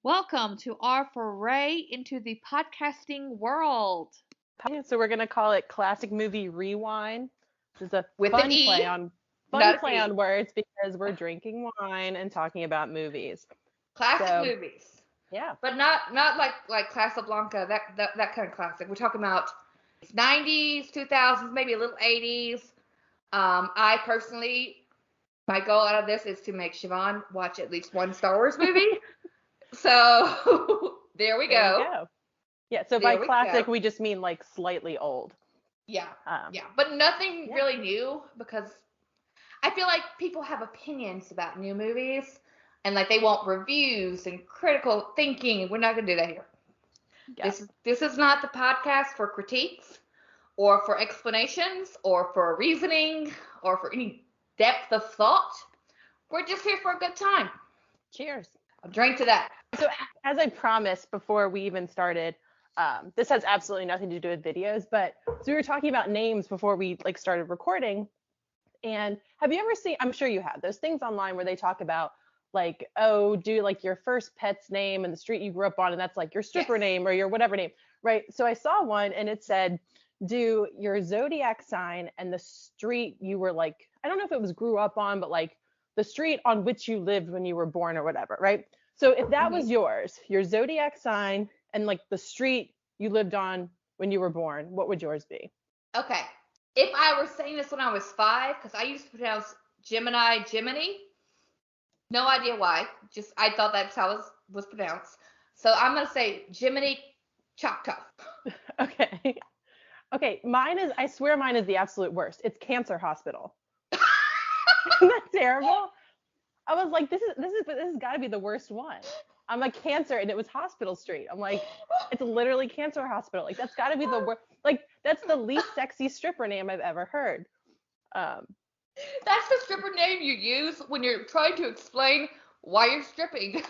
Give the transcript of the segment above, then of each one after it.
Welcome to our foray into the podcasting world. So we're gonna call it Classic Movie Rewind. This is a With fun an E, play on not an E. words because we're drinking wine and talking about movies. Classic movies. Yeah. But not like Casablanca, that kind of classic. We're talking about 90s, 2000s, maybe a little 80s. I personally, my goal out of this is to make Siobhan watch at least one Star Wars movie. So there we go. Yeah, so by classic, we just mean like slightly old. Yeah, but nothing really new, because I feel like people have opinions about new movies, and like they want reviews and critical thinking, and we're not going to do that here. Yeah. This is not the podcast for critiques or for explanations or for reasoning or for any depth of thought. We're just here for a good time. Cheers. I'll drink to that. So as I promised before we even started, this has absolutely nothing to do with videos, but so we were talking about names before we started recording. And have you ever seen, I'm sure you have, those things online where they talk about do your first pet's name and the street you grew up on, and that's like your stripper name or your whatever name, right? So I saw one and it said, do your zodiac sign and the street you were I don't know if it was grew up on, but the street on which you lived when you were born or whatever, right? So if that was yours, your zodiac sign and the street you lived on when you were born, what would yours be? Okay. If I were saying this when I was 5, because I used to pronounce Gemini, no idea why. Just I thought that's how it was pronounced. So I'm going to say Jiminy Choctaw. Okay. Okay, I swear mine is the absolute worst. It's Cancer Hospital. Isn't that terrible? I was like, this has got to be the worst one. I'm like, Cancer, and it was Hospital Street. I'm like, it's literally Cancer Hospital. That's got to be the worst. That's the least sexy stripper name I've ever heard. That's the stripper name you use when you're trying to explain why you're stripping.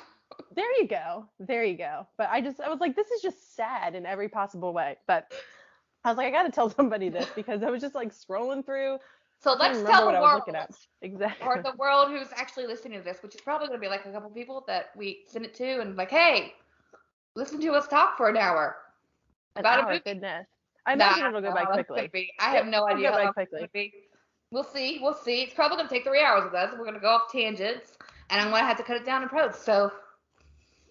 There you go. But I was like, this is just sad in every possible way. But I was like, I got to tell somebody this because I was just scrolling through. So let's tell the world. Exactly. Or the world who's actually listening to this, which is probably going to be a couple people that we send it to and hey, listen to us talk for an hour. About a movie. Goodness. I imagine it'll go by quickly. I have no idea how long it's going to be. We'll see. It's probably going to take 3 hours with us. We're going to go off tangents, and I'm going to have to cut it down in post. So.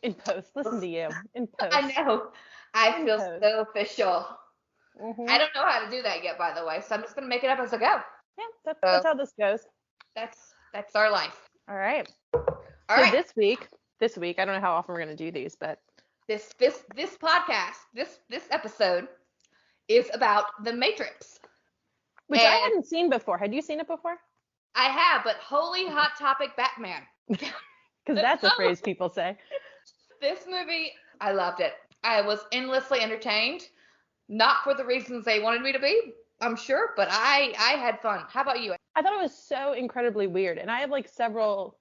In post. Listen to you. In post. I know. I feel so official. Mm-hmm. I don't know how to do that yet, by the way, so I'm just going to make it up as I go. Yeah, that's how this goes. That's our life. All right. This week, I don't know how often we're going to do these, but this podcast, this episode is about The Matrix. Which I hadn't seen before. Had you seen it before? I have, but holy hot topic Batman. Because that's a phrase people say. This movie, I loved it. I was endlessly entertained. Not for the reasons they wanted me to be, I'm sure, but I had fun. How about you? I thought it was so incredibly weird. And I have several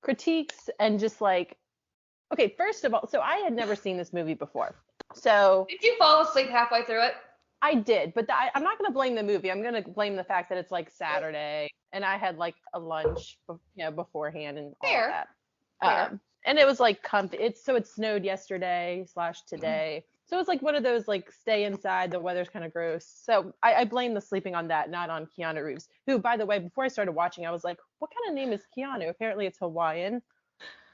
critiques and just okay, first of all, so I had never seen this movie before. So did you fall asleep halfway through it? I did, but I'm not going to blame the movie. I'm going to blame the fact that it's Saturday and I had a lunch beforehand and all that. Fair. And it was comfy. It snowed yesterday / today. So it's one of those stay inside, the weather's kind of gross. So I blame the sleeping on that, not on Keanu Reeves, who, by the way, before I started watching, I was like, what kind of name is Keanu? Apparently it's Hawaiian.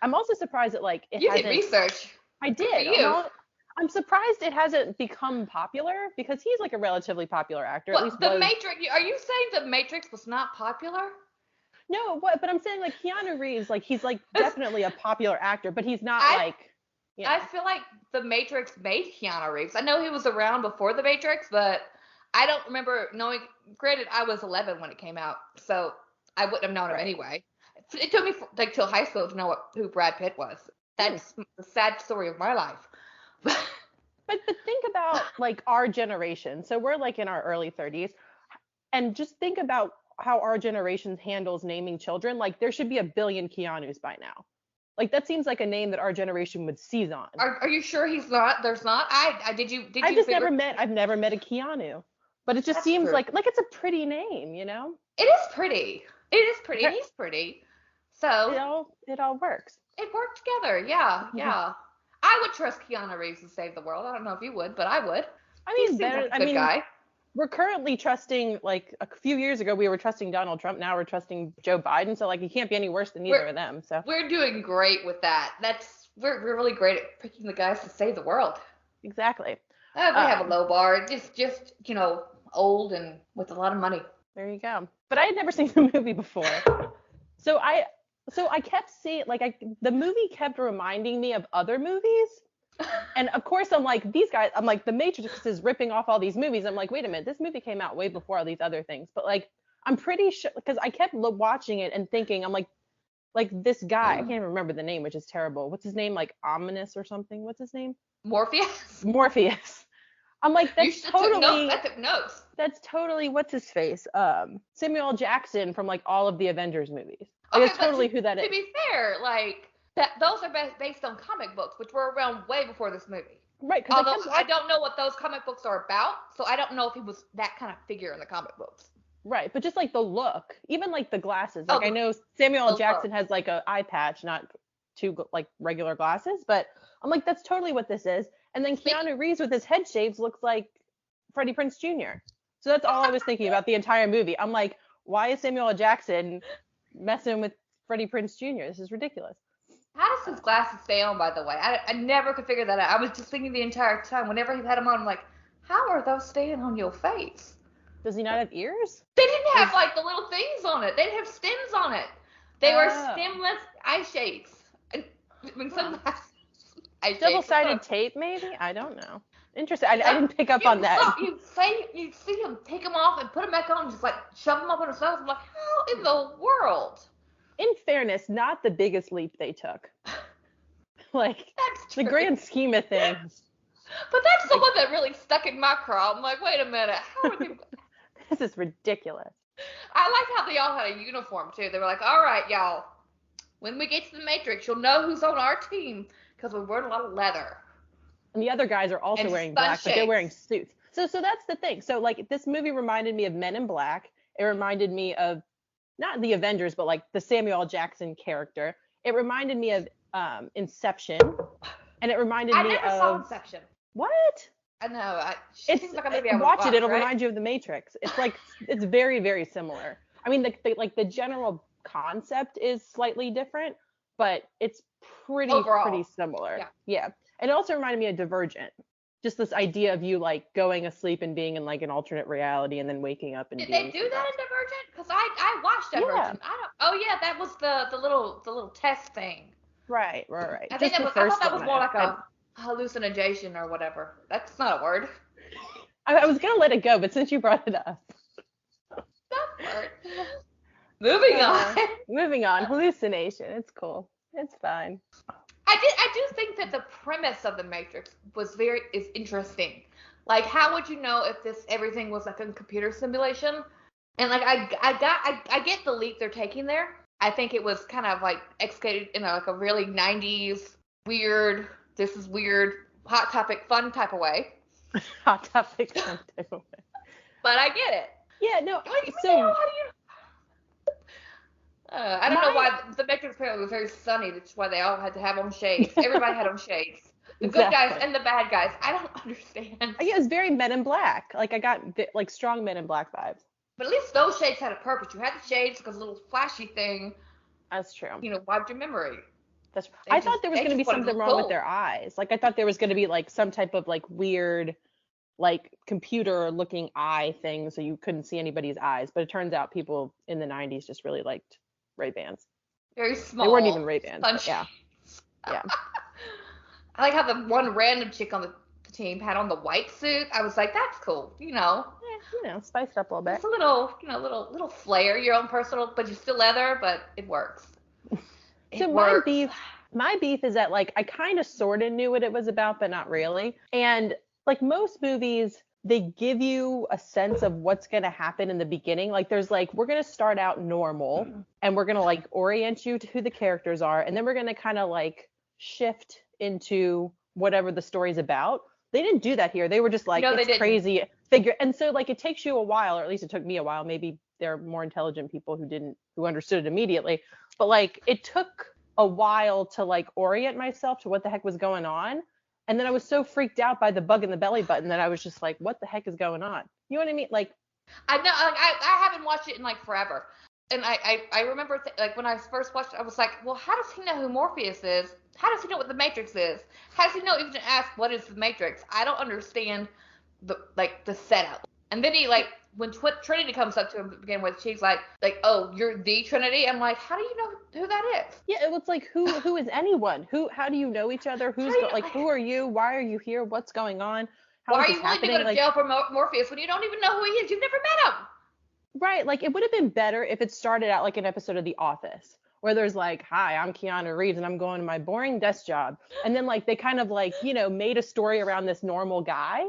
I'm also surprised that it you hasn't. You did research. I did. I'm surprised it hasn't become popular because he's a relatively popular actor. Well, at least Matrix. Are you saying The Matrix was not popular? No, but I'm saying Keanu Reeves, he's definitely a popular actor, but he's not I feel like The Matrix made Keanu Reeves. I know he was around before The Matrix, but I don't remember knowing. Granted, I was 11 when it came out, so I wouldn't have known him anyway. It took me till high school to know who Brad Pitt was. That's the sad story of my life. But think about our generation. So we're in our early 30s, and just think about how our generation handles naming children. There should be a billion Keanus by now. That seems like a name that our generation would seize on. Are you sure he's not? There's not. I've never met a Keanu, but it just seems true. It's a pretty name, It is pretty. And he's pretty. So it all works. It worked together. Yeah, yeah. I would trust Keanu Reeves to save the world. I don't know if you would, but I would. I He mean, seems like a good guy. we're currently trusting, like, a few years ago we were trusting Donald Trump. Now we're trusting Joe Biden. So, like, he can't be any worse than either of them. So we're doing great with that. We're really great at picking the guys to save the world. Exactly. We have a low bar. Just old and with a lot of money. There you go. But I had never seen the movie before. So I kept seeing, like, the movie kept reminding me of other movies. And of course, I'm like, these guys, I'm like, The Matrix is ripping off all these movies. I'm like, wait a minute, this movie came out way before all these other things. But, like, I'm pretty sure, because I kept watching it and thinking, I'm like this guy, I can't even remember the name, which is terrible. What's his name? Like Ominous or something? What's his name? Morpheus. I'm like, that's totally. I took notes. That's totally what's his face? Samuel L. Jackson from, like, all of the Avengers movies. Like, that's totally who that is. To be fair, like, those are based on comic books, which were around way before this movie. Right. Although I don't know what those comic books are about, so I don't know if he was that kind of figure in the comic books. Right, but just, like, the look, even, like, the glasses. Like, I know Samuel L. Jackson has, like, a eye patch, not two, like, regular glasses, but I'm like, that's totally what this is. And then Keanu Reeves with his head shaves looks like Freddie Prinze Jr. So that's all I was thinking about the entire movie. I'm like, why is Samuel L. Jackson messing with Freddie Prinze Jr.? This is ridiculous. How does his glasses stay on, by the way? I never could figure that out. I was just thinking the entire time, whenever he had them on, I'm like, how are those staying on your face? Does he not have ears? They didn't have, like, the little things on it. They didn't have stems on it. They were stemless eye shades. I mean, sunglasses. Double-sided tape, maybe? I don't know. Interesting. I didn't pick up on that. You see him take them off and put them back on and just, like, shove them up in his nose. I'm like, how in the world? In fairness, not the biggest leap they took. Like, the grand scheme of things. But that's the one that really stuck in my craw. I'm like, wait a minute. How are they... This is ridiculous. I like how they all had a uniform, too. They were like, all right, y'all. When we get to the Matrix, you'll know who's on our team because we're wearing a lot of leather. And the other guys are also wearing black, but they're wearing suits. So that's the thing. So, like, this movie reminded me of Men in Black. It reminded me of, not the Avengers, but, like, the Samuel L. Jackson character. It reminded me of Inception. And it reminded me of... I never saw Inception. What? I know. Seems like a movie I would watch it. It'll remind you of The Matrix. It's like, it's very, very similar. I mean, the general concept is slightly different, but it's pretty similar. Yeah. And it also reminded me of Divergent. Just this idea of you, like, going asleep and being in, like, an alternate reality and then waking up and Did they do that in Divergent? Because I watched Divergent. Yeah. Oh yeah, that was the little test thing. Right. I thought that was more like a hallucination or whatever. That's not a word. I was gonna let it go, but since you brought it up. That word. Moving on. Hallucination. It's cool. It's fine. I do think that the premise of the Matrix is interesting. Like, how would you know if everything was like a computer simulation? And, like, I get the leap they're taking there. I think it was kind of, like, executed in a really 90s weird, this is weird, hot topic, fun type of way. Hot topic, fun type of way. But I get it. Yeah, no. How do you? I don't know why the Matrix apparently was very sunny. That's why they all had to have on shades. Everybody had on shades. The good guys and the bad guys. I don't understand. Yeah, it's very Men in Black. Like, I got, like, strong Men in Black vibes. But at least those shades had a purpose. You had the shades because a little flashy thing. That's true. Wiped your memory. I thought there was going to be something wrong with their eyes. Like, I thought there was going to be, like, some type of, like, weird, like, computer-looking eye thing so you couldn't see anybody's eyes. But it turns out people in the 90s just really liked Ray-Bans. Very small. They weren't even Ray-Bans. Yeah. I like how the one random chick on the team had on the white suit. I was like, that's cool. Yeah, spiced up a little bit. It's a little, little flair, your own personal, but you're still leather, but it works. My beef is that, like, I kind of sort of knew what it was about, but not really. And, like, most movies, they give you a sense of what's going to happen in the beginning. Like, there's, like, we're going to start out normal and we're going to, like, orient you to who the characters are. And then we're going to kind of, like, shift into whatever the story's about. They didn't do that here. They were just like, it's crazy figure. And so, like, it takes you a while, or at least it took me a while. Maybe there are more intelligent people who understood it immediately. But, like, it took a while to like orient myself to what the heck was going on. And then I was so freaked out by the bug in the belly button that I was just like, what the heck is going on? You know what I mean? Like, I know, like, I haven't watched it in like forever. And I remember like when I first watched it, I was like, well, how does he know who Morpheus is? How does he know what the Matrix is? How does he know even to ask what is the Matrix? I don't understand the setup. And then he like when Trinity comes up to him to begin with, she's like, oh, you're the Trinity. I'm like, how do you know who that is? Yeah, it was like who is anyone? How do you know each other? Who are you? Why are you here? What's going on? How why is are this you willing to happening? go to jail for Morpheus when you don't even know who he is? You've never met him. Right, like it would have been better if it started out like an episode of The Office, where there's like, hi, I'm Keanu Reeves and I'm going to my boring desk job. And then like they kind of like, made a story around this normal guy.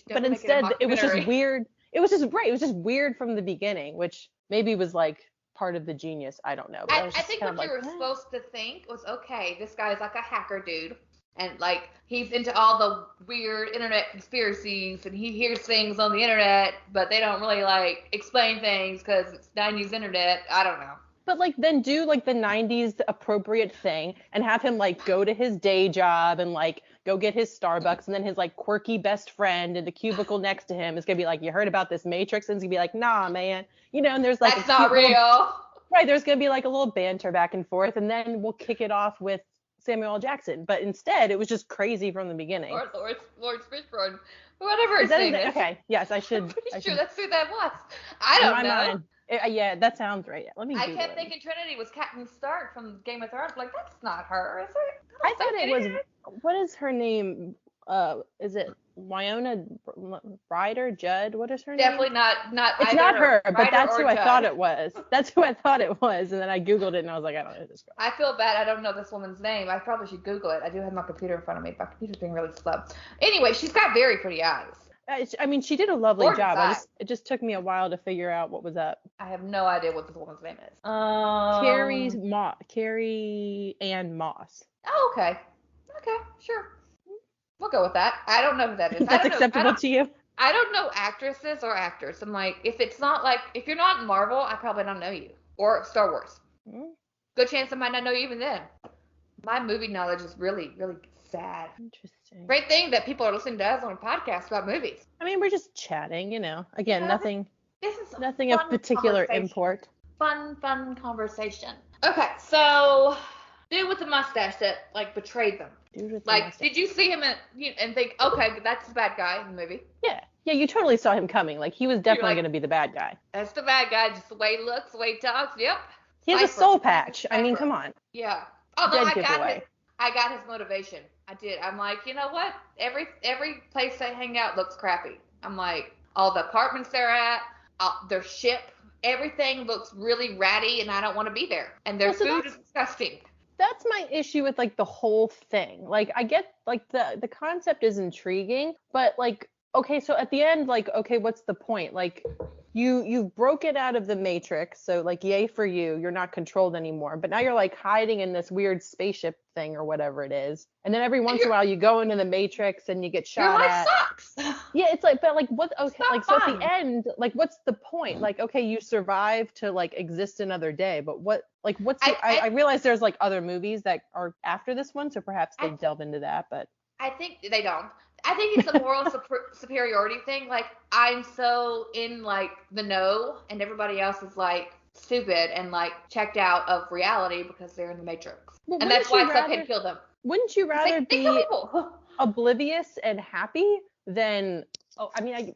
But instead it was just weird. It was just weird from the beginning, which maybe was like part of the genius. I don't know. But I think what you were supposed to think was, okay, this guy's like a hacker dude. And like he's into all the weird internet conspiracies, and he hears things on the internet, but they don't really like explain things because it's 90s internet. I don't know. But like then do like the 90s appropriate thing and have him like go to his day job and like go get his Starbucks, and then his like quirky best friend in the cubicle next to him is gonna be like, you heard about this Matrix? And he's gonna be like, nah, man. And there's like that's not real. Right, there's gonna be like a little banter back and forth, and then we'll kick it off with Samuel L. Jackson. But instead it was just crazy from the beginning. Or Lawrence Fishburne, whatever his name is. Okay, yes, I should. I'm pretty sure that's who that was. I don't know. Mind, yeah, that sounds right. Let me. I kept thinking Trinity was Captain Stark from Game of Thrones. Like, that's not her, is it? I thought it was. What is her name? Is it Winona Ryder? Judd? What is her name? Definitely not. It's not her, but that's who I thought it was. That's who I thought it was, and then I googled it and I was like, I don't know this girl. I feel bad. I don't know this woman's name. I probably should Google it. I do have my computer in front of me. My computer's being really slow. Anyway, she's got very pretty eyes. I mean, she did a lovely job. It just took me a while to figure out what was up. I have no idea what this woman's name is. Carrie Ann Moss. Oh, okay. Okay, sure. We'll go with that. I don't know who that is. That's acceptable to you? I don't know actresses or actors. I'm like, if you're not in Marvel, I probably don't know you. Or Star Wars. Good chance I might not know you even then. My movie knowledge is really, really sad. Interesting. Great thing that people are listening to us on a podcast about movies. I mean, we're just chatting, Again, nothing. This is nothing of particular import. Fun conversation. Okay, so dude with the mustache that like betrayed them. Did you see him and think, okay, that's the bad guy in the movie? Yeah, you totally saw him coming. Like he was definitely going to be the bad guy. That's the bad guy, just the way he looks, the way he talks. Yep. He has a soul patch. I mean, come on. Yeah. Although I got his motivation. I did. I'm like, you know what? Every place they hang out looks crappy. I'm like, all the apartments they're at, their ship, everything looks really ratty, and I don't want to be there. And their food is disgusting. That's my issue with like the whole thing. Like I get like the concept is intriguing, but like, okay, so at the end, like, okay, what's the point? Like you broke it out of the Matrix, so like yay for you, you're not controlled anymore. But now you're like hiding in this weird spaceship thing or whatever it is. And then every once in a while you go into the Matrix and you get shot at. Sucks. Yeah, it's like, but like what? Okay, like so at the end, like what's the point? Like okay, you survive to like exist another day, but what? Like what's? I realize there's like other movies that are after this one, so perhaps they delve into that, but I think they don't. I think it's a moral superiority thing. Like I'm so in like the know, and everybody else is like stupid and like checked out of reality because they're in the Matrix, and that's why it's okay to kill them. Wouldn't you rather be oblivious and happy than? Oh, I mean,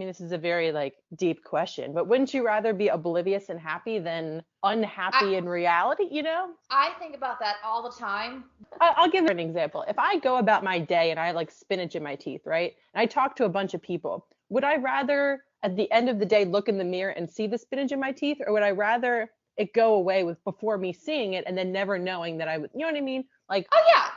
this is a very like deep question, but wouldn't you rather be oblivious and happy than unhappy in reality? I think about that all the time. I'll give you an example. If I go about my day and I have like spinach in my teeth, right? And I talk to a bunch of people, would I rather at the end of the day look in the mirror and see the spinach in my teeth, or would I rather it go away before me seeing it and then never knowing that I would? You know what I mean? Like. Oh yeah.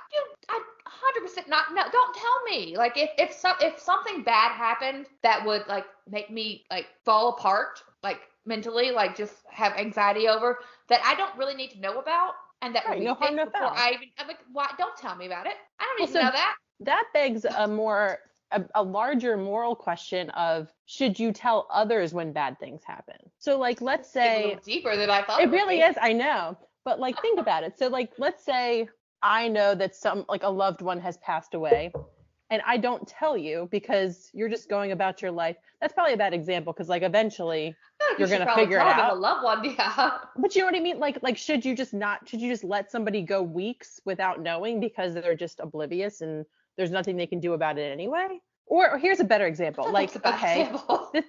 100% not. No, don't tell me. Like if something bad happened that would like make me like fall apart, like mentally, like just have anxiety over that I don't really need to know about, and that would be fixed before I'm like, why? Don't tell me about it. I don't need to know that. That begs a larger moral question of should you tell others when bad things happen? So like let's say a little deeper than I thought. It really is. I know. But like, think about it. So like, let's say I know that a loved one has passed away, and I don't tell you because you're just going about your life. That's probably a bad example because like eventually you're gonna figure it out. A loved one, yeah. But you know what I mean? Like should you just let somebody go weeks without knowing because they're just oblivious and there's nothing they can do about it anyway? Or here's a better example. Like, okay,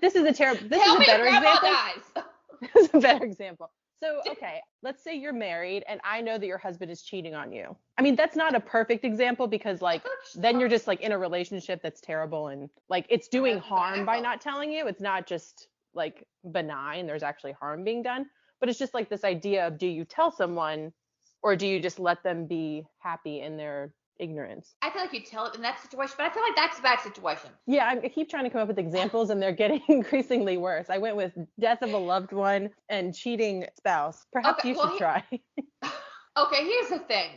this is a terrible. This is a better example. This is a better example. So, okay, let's say you're married and I know that your husband is cheating on you. I mean, that's not a perfect example because like then you're just like in a relationship that's terrible and like it's doing harm by not telling you. It's not just like benign. There's actually harm being done. But it's just like this idea of, do you tell someone or do you just let them be happy in their ignorance? I feel like you tell it in that situation, but I feel like that's a bad situation. Yeah, I keep trying to come up with examples and they're getting increasingly worse. I went with death of a loved one and cheating spouse. Perhaps you should try. Okay, here's the thing.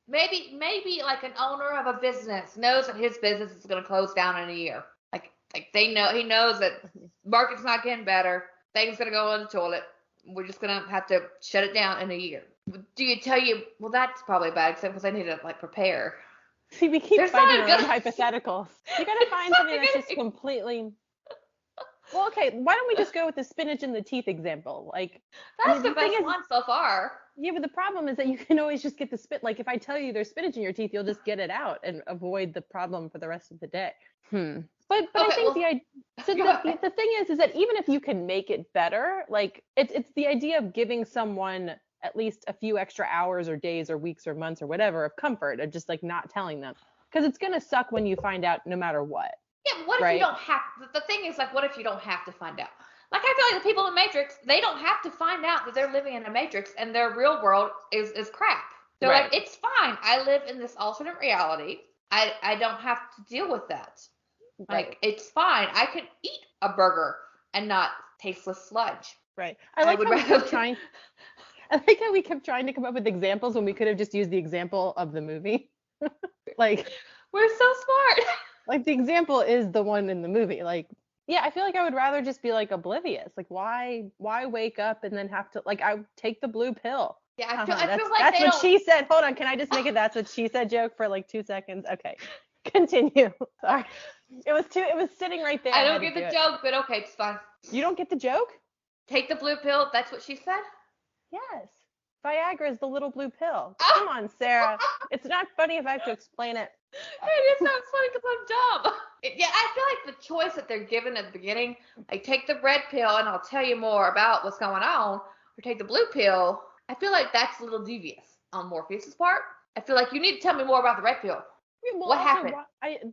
Maybe like an owner of a business knows that his business is going to close down in a year. Like he knows that market's not getting better. Things going to go in the toilet. We're just going to have to shut it down in a year. Do you tell you, well, that's probably bad except because I need to like prepare. See, we keep finding our own hypotheticals. You got to find something that's just completely. Well, okay, why don't we just go with the spinach in the teeth example? Like, that's the best one so far. Yeah, but the problem is that you can always just get the spit. Like, if I tell you there's spinach in your teeth, you'll just get it out and avoid the problem for the rest of the day. But I think the thing is that even if you can make it better, like it's the idea of giving someone at least a few extra hours or days or weeks or months or whatever of comfort of just like not telling them, because it's gonna suck when you find out no matter what. Yeah, but what if you don't have? The thing is, like, what if you don't have to find out? Like, I feel like the people in the Matrix, they don't have to find out that they're living in a Matrix and their real world is crap. They're like, it's fine. I live in this alternate reality. I don't have to deal with that. Like, it's fine. I can eat a burger and not tasteless sludge. Right. I like how we kept trying to come up with examples when we could have just used the example of the movie. Like, we're so smart. Like, the example is the one in the movie. Like, yeah, I feel like I would rather just be like oblivious. Like, why wake up and then have to, like, I take the blue pill. Yeah, I feel like that's what she said. Hold on, can I just make it that's what she said joke for like 2 seconds? Okay, continue. Sorry, it was sitting right there. I don't get the joke, but okay, it's fine. You don't get the joke? Take the blue pill. That's what she said. Yes, Viagra is the little blue pill. Come on, Sarah. It's not funny if I have to explain it. It is not funny because I'm dumb. Yeah, I feel like the choice that they're given at the beginning, like take the red pill and I'll tell you more about what's going on, or take the blue pill. I feel like that's a little devious on Morpheus's part. I feel like you need to tell me more about the red pill. Well, what happened?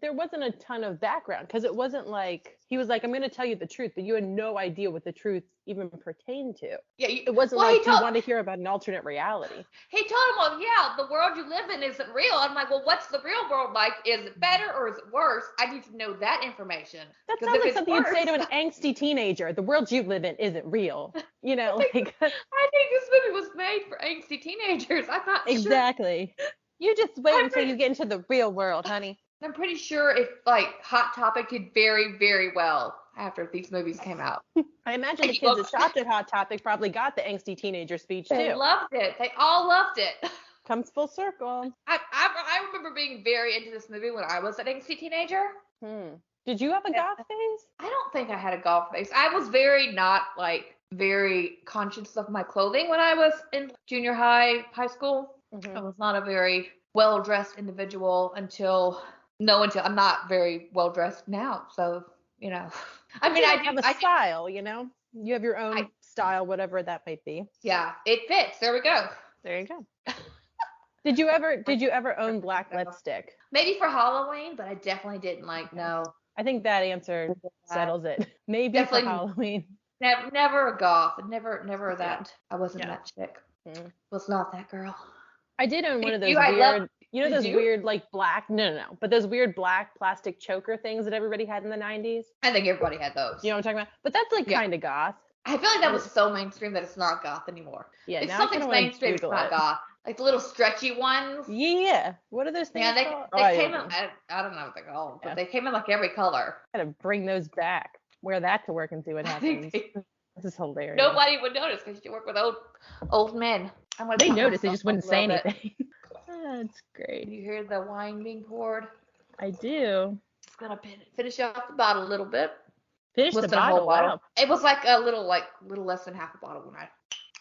There wasn't a ton of background because it wasn't like he was like, I'm going to tell you the truth, but you had no idea what the truth even pertained to. Yeah, it wasn't like you want to hear about an alternate reality. He told him, well, yeah, the world you live in isn't real. I'm like, well, what's the real world like? Is it better or is it worse? I need to know that information. That sounds like something you'd say to an angsty teenager. The world you live in isn't real. You know, like. I think this movie was made for angsty teenagers. I'm not sure. Exactly. You just wait until you get into the real world, honey. I'm pretty sure if like Hot Topic did very, very well after these movies came out. I imagine the kids that stopped at Hot Topic probably got the angsty teenager speech too. They loved it. They all loved it. Comes full circle. I remember being very into this movie when I was an angsty teenager. Did you have a goth phase? I don't think I had a goth phase. I was very conscious of my clothing when I was in junior high school. I was not a very well-dressed individual until I'm not very well-dressed now. So, you know, I mean, I have a style, you know, you have your own style, whatever that might be. Yeah, it fits. There we go. There you go. Did you ever own black lipstick? Maybe for Halloween, but I definitely didn't no. I think that answer settles it. Maybe definitely for Halloween. Never a goth. Never that. I wasn't that chick. Was not that girl. I did own one of those weird, those weird like black, no, but those weird black plastic choker things that everybody had in the 90s. I think everybody had those. You know what I'm talking about? But that's like kind of goth. I feel like that was so mainstream that it's not goth anymore. Yeah, if something's mainstream, it's not goth. Like the little stretchy ones. Yeah. What are those things called? They came in, I don't know what they're called, but they came in like every color. Gotta bring those back. Wear that to work and see what happens. This is hilarious. Nobody would notice because you work with old men. They noticed, they just wouldn't say bit. anything. That's great. You hear the wine being poured? I do. Just gonna finish off the bottle a little bit. Finish the bottle. Wow. It was like a little less than half a bottle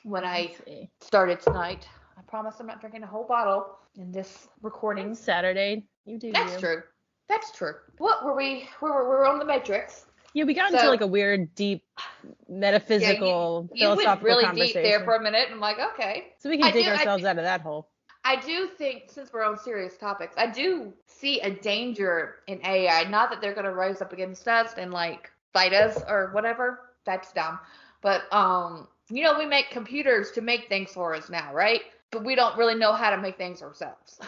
when I started tonight. I promise I'm not drinking a whole bottle in this recording. It's Saturday. You do. That's true. That's true. What were we? We were on the Matrix. Yeah, we got into like a weird, deep, metaphysical, philosophical went really conversation. Deep there for a minute. I'm like, okay. So we can dig ourselves out of that hole. I do think, since we're on serious topics, I do see a danger in AI. Not that they're going to rise up against us and like fight us or whatever. That's dumb. But we make computers to make things for us now, right? But we don't really know how to make things ourselves.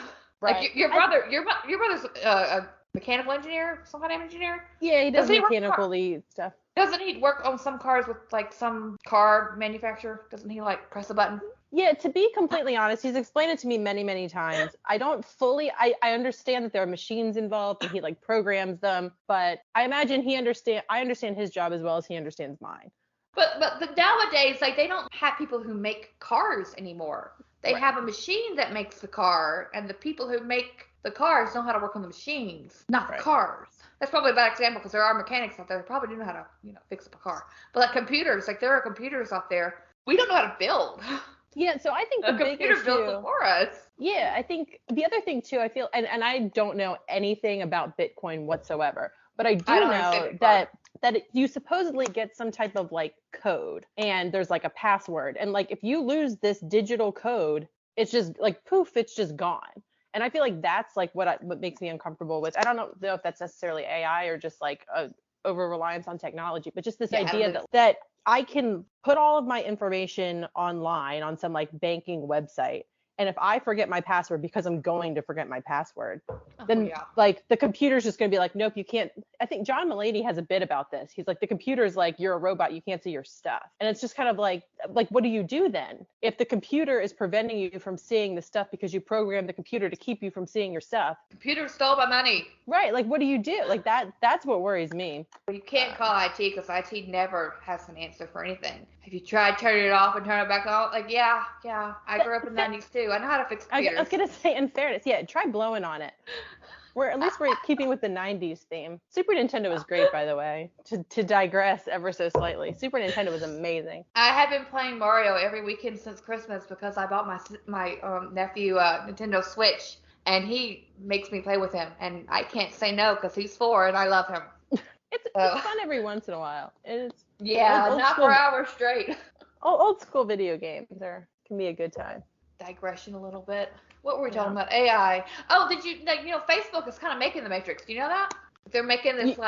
Right. Like your brother's a mechanical engineer, some kind of engineer. Yeah, he does mechanical-y stuff. Doesn't he work on some cars with like some car manufacturer? Doesn't he like press a button? Yeah, to be completely honest, he's explained it to me many, many times. I don't fully, I understand that there are machines involved and he like programs them, but I imagine I understand his job as well as he understands mine. But nowadays, like, they don't have people who make cars anymore. They have a machine that makes the car, and the people who make the cars know how to work on the machines, not the cars. That's probably a bad example because there are mechanics out there who probably do know how to, fix up a car. But like computers, like there are computers out there we don't know how to build. Yeah, so I think the big issue. Computer builds it for us. Yeah, I think the other thing too, I feel, and I don't know anything about Bitcoin whatsoever, but I do know that you supposedly get some type of like code and there's like a password. And like if you lose this digital code, it's just like poof, it's just gone. And I feel like that's like what makes me uncomfortable with. I don't know if that's necessarily AI or just like a over reliance on technology, but just this idea that I can put all of my information online on some like banking website. And if I forget my password because I'm going to forget my password, then like the computer's just going to be like, nope, you can't. I think John Mulaney has a bit about this. He's like, the computer's like, you're a robot, you can't see your stuff. And it's just kind of like, what do you do then? If the computer is preventing you from seeing the stuff because you programmed the computer to keep you from seeing your stuff. Computer stole my money. Right. Like, what do you do? Like that's what worries me. You can't call IT because IT never has an answer for anything. If you try turning it off and turn it back on, like, yeah, I grew up in the 90s too. I know how to fix computers. I was going to say, in fairness, try blowing on it. At least we're keeping with the 90s theme. Super Nintendo was great, by the way, to digress ever so slightly. Super Nintendo was amazing. I have been playing Mario every weekend since Christmas because I bought my nephew a Nintendo Switch, and he makes me play with him, and I can't say no because he's 4 and I love him. It's fun every once in a while. Not for hours straight. Old school video games can be a good time. Digression a little bit. What were we talking about? AI. Oh, did you Facebook is kind of making the Matrix. Do you know that? They're making this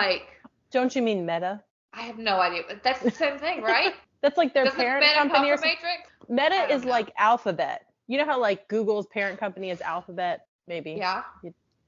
Don't you mean Meta? I have no idea, but that's the same thing, right? That's like their parent company or something. Matrix? Meta is like Alphabet. You know how like Google's parent company is Alphabet, maybe? Yeah.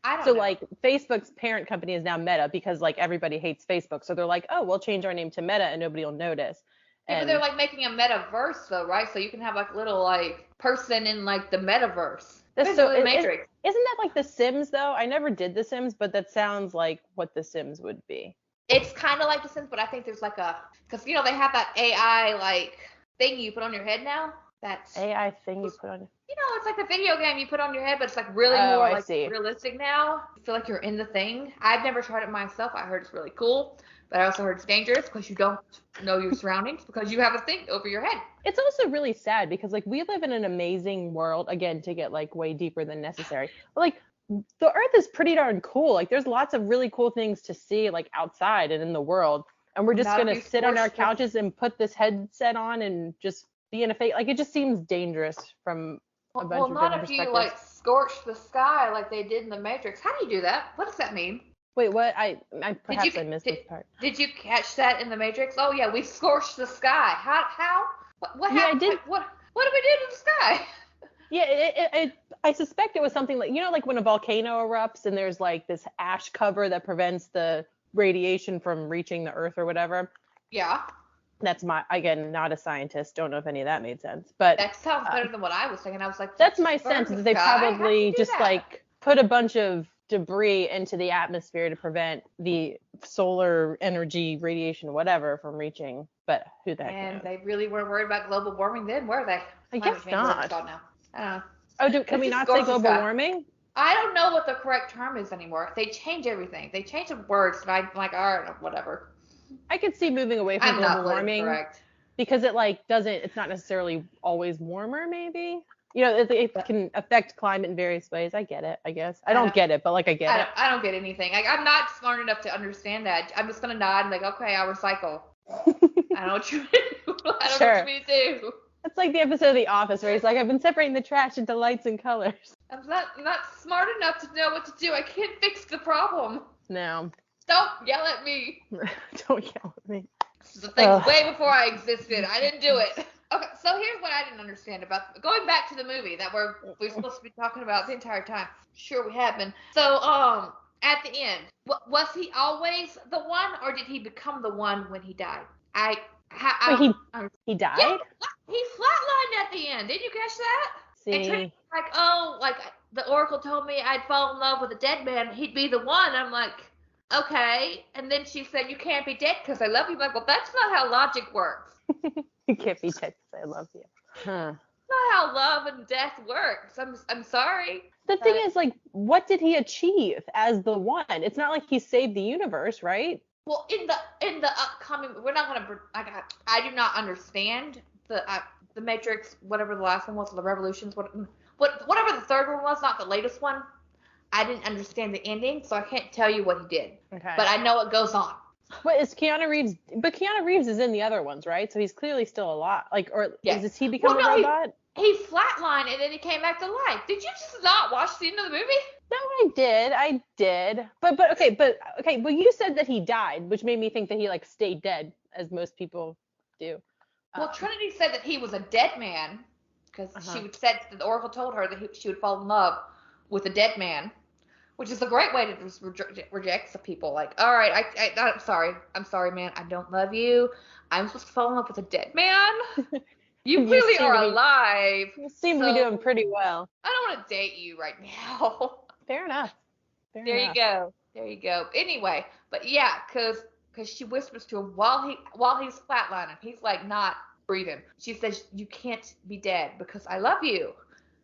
I don't know. Like Facebook's parent company is now Meta because like everybody hates Facebook. So they're like, oh, we'll change our name to Meta and nobody will notice. Yeah, but they're like making a metaverse though, right? So you can have like a little like person in like the metaverse. That's so Matrix. Isn't that like The Sims though? I never did The Sims, but that sounds like what The Sims would be. It's kind of like The Sims, but I think there's like because they have that AI like thing you put on your head now. That's AI thing you put on. It's like the video game you put on your head, but it's like really more like realistic now. You feel like you're in the thing. I've never tried it myself. I heard it's really cool, but I also heard it's dangerous because you don't know your surroundings because you have a thing over your head. It's also really sad because like we live in an amazing world, again, to get like way deeper than necessary. But like the earth is pretty darn cool. Like there's lots of really cool things to see like outside and in the world. And we're just going to sit on our couches and put this headset on and just be in a fake, like it just seems dangerous from a bunch of different perspectives. Well, not if you like scorch the sky like they did in the Matrix. How do you do that? What does that mean? Wait, what? I perhaps I missed this part. Did you catch that in the Matrix? Oh yeah, we scorched the sky. How? What happened? I did. What did we do to the sky? Yeah, I suspect it was something like, like when a volcano erupts and there's like this ash cover that prevents the radiation from reaching the earth or whatever. Yeah. That's again, not a scientist. Don't know if any of that made sense, but that sounds better than what I was thinking. I was like, that's my sense. That they probably just like put a bunch of debris into the atmosphere to prevent the solar energy, radiation, whatever, from reaching. But who the heck knows? And they really weren't worried about global warming then, were they? I guess not. Now. I don't know. Oh, can we not say global warming? I don't know what the correct term is anymore. They change everything. They change the words, and I'm like, all right, whatever. I could see moving away from global warming because it it's not necessarily always warmer, maybe. You know, it can affect climate in various ways. I get it, I guess. I don't get it, but like I get it. I don't get anything. I'm not smart enough to understand that. I'm just going to nod and like, okay, I'll recycle. I don't know what you mean. I don't know what you mean to do. It's like the episode of The Office where he's like, I've been separating the trash into lights and colors. I'm not smart enough to know what to do. I can't fix the problem. No. Don't yell at me. Don't yell at me. This is a thing way before I existed. I didn't do it. Okay, so here's what I didn't understand about going back to the movie that we're supposed to be talking about the entire time. Sure, we have been. So, at the end, was he always the one, or did he become the one when he died? He died? Yeah, he flatlined at the end. Did you catch that? See, like the Oracle told me I'd fall in love with a dead man. He'd be the one. I'm like, okay. And then she said, you can't be dead because I love you. I'm like, well, that's not how logic works. You can't be dead because I love you. Huh. Not how love and death works. I'm sorry. The thing is, like, what did he achieve as the one? It's not like he saved the universe, right? Well, in the upcoming, we're not gonna. I do not understand the Matrix, whatever the last one was, the Revolutions, whatever the third one was, not the latest one. I didn't understand the ending, so I can't tell you what he did. Okay. But I know it goes on. What is Keanu Reeves? But Keanu Reeves is in the other ones, right? So he's clearly still alive. Like, or does he become a robot? He flatlined and then he came back to life. Did you just not watch the end of the movie? No, I did. But okay. Well, you said that he died, which made me think that he like stayed dead, as most people do. Well, Trinity said that he was a dead man because she would said the Oracle told her that she would fall in love with a dead man, which is a great way to just reject some people. Like, all right, I'm sorry, man, I don't love you. I'm supposed to fall in love with a dead man. You really are alive. You seem to be doing pretty well. I don't want to date you right now. Fair enough. There you go. Anyway, but yeah, because she whispers to him while he's flatlining. He's like not breathing. She says, "You can't be dead because I love you."